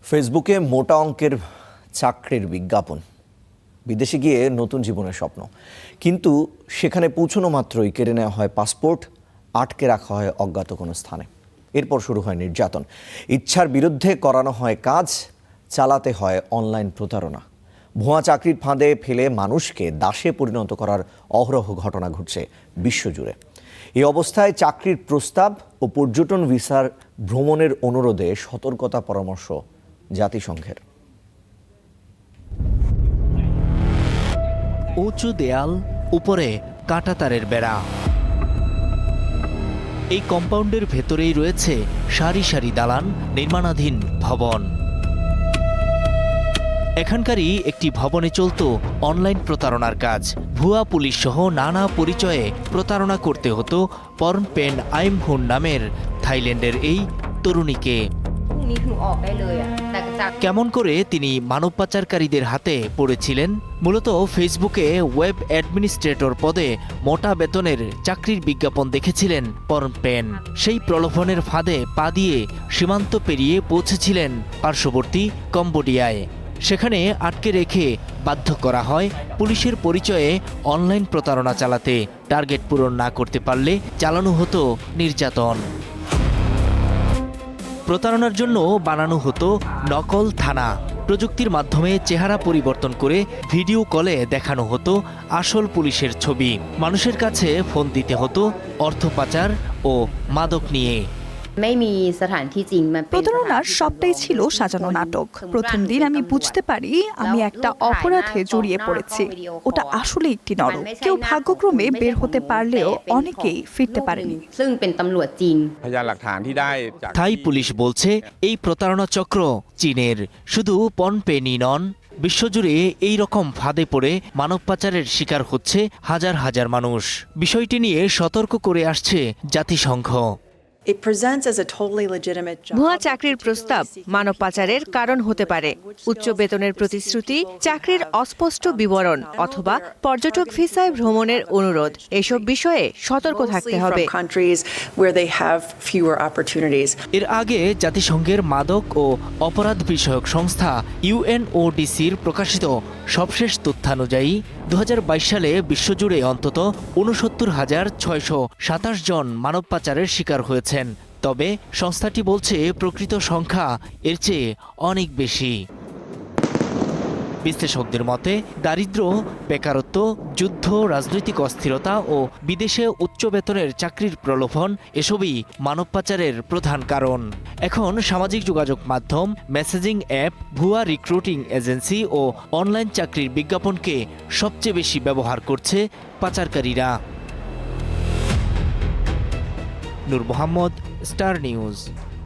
ফেসবুকে মোটা অঙ্কের চাকরির বিজ্ঞাপন, বিদেশে গিয়ে নতুন জীবনের স্বপ্ন, কিন্তু সেখানে পৌঁছানো মাত্রই কেড়ে নেওয়া হয় পাসপোর্ট, আটকে রাখা হয় অজ্ঞাত কোনো স্থানে। এরপর শুরু হয় নির্যাতন, ইচ্ছার বিরুদ্ধে করানো হয় কাজ, চালাতে হয় অনলাইন প্রতারণা। ভুয়া চাকরির ফাঁদে ফেলে মানুষকে দাসে পরিণত করার অহরহ ঘটনা ঘটছে বিশ্বজুড়ে। এই অবস্থায় চাকরির প্রস্তাব ও পর্যটন ভিসার ভ্রমণের অনুরোধে সতর্কতা পরামর্শ জাতিসংঘের। উঁচু দেয়াল, উপরে কাঁটাতারের বেড়া। এই কম্পাউন্ডের ভেতরেই রয়েছে সারি সারি দালান, নির্মাণাধীন ভবন। এখানকারই একটি ভবনে চলত অনলাইন প্রতারণার কাজ। ভুয়া পুলিশ সহ নানা পরিচয়ে প্রতারণা করতে হতো পর্নপেন আইমহুন নামের থাইল্যান্ডের এই তরুণীকে। কেমন করে তিনি মানব পাচারকারীদের হাতে পড়েছিলেন? মূলত ফেসবুকে ওয়েব অ্যাডমিনিস্ট্রেটর পদে মোটা বেতনের চাকরির বিজ্ঞাপন দেখেছিলেন পর্নপেন। সেই প্রলোভনের ফাঁদে পা দিয়ে সীমান্ত পেরিয়ে পৌঁছেছিলেন পার্শ্ববর্তী কম্বোডিয়ায়। সেখানে আটকে রেখে বাধ্য করা হয় পুলিশের পরিচয়ে অনলাইন প্রতারণা চালাতে। টার্গেট পূরণ না করতে পারলে চালানো হতো নির্যাতন। প্রতারণার জন্য বানানো হতো নকল থানা। প্রযুক্তির মাধ্যমে চেহারা পরিবর্তন করে ভিডিও কলে দেখানো হতো আসল পুলিশের ছবি। মানুষের কাছে ফোন দিতে হতো অর্থ পাচার ও মাদক নিয়ে। প্রতারণার সবটাই ছিল সাজানো নাটক। প্রথম দিন আমি বুঝতে পারি আমি একটা অপরাধে জড়িয়ে পড়েছি। ওটা আসলে একটি নরক। কেউ ভাগ্যক্রমে বের হতে পারলেও অনেকেই ফিরতে পারেনি। থাই পুলিশ বলছে এই প্রতারণা চক্র চীনের। শুধু পর্নপেনই নন, বিশ্বজুড়ে এই রকম ফাঁদে পড়ে মানব পাচারের শিকার হচ্ছে হাজার হাজার মানুষ। বিষয়টি নিয়ে সতর্ক করে আসছে জাতিসংঘ। ভুয়া চাকরির প্রস্তাব মানব পাচারের কারণ হতে পারে। উচ্চ বেতনের প্রতিশ্রুতি, চাকরির অস্পষ্ট বিবরণ অথবা পর্যটক ভিসায় ভ্রমণের অনুরোধ, এসব বিষয়ে সতর্ক থাকতে হবে। এর আগে জাতিসংঘের মাদক ও অপরাধ বিষয়ক সংস্থা UNODCর প্রকাশিত সবশেষ তথ্যানুযায়ী 2022 সালে বিশ্বজুড়ে অন্তত 69,627 জন মানব পাচারের শিকার হয়েছেন। তবে সংস্থাটি বলছে প্রকৃত সংখ্যা এর চেয়ে অনেক বেশি। বিশ্লেষকদের মতে দারিদ্র্য, বেকারত্ব, যুদ্ধ, রাজনৈতিক অস্থিরতা ও বিদেশে উচ্চ বেতনের চাকরির প্রলোভন এসবই মানব পাচারের প্রধান কারণ। এখন সামাজিক যোগাযোগ মাধ্যম, মেসেজিং অ্যাপ, ভুয়া রিক্রুটিং এজেন্সি ও অনলাইন চাকরির বিজ্ঞাপনকে সবচেয়ে বেশি ব্যবহার করছে পাচারকারীরা। নূর মোহাম্মদ, স্টার নিউজ।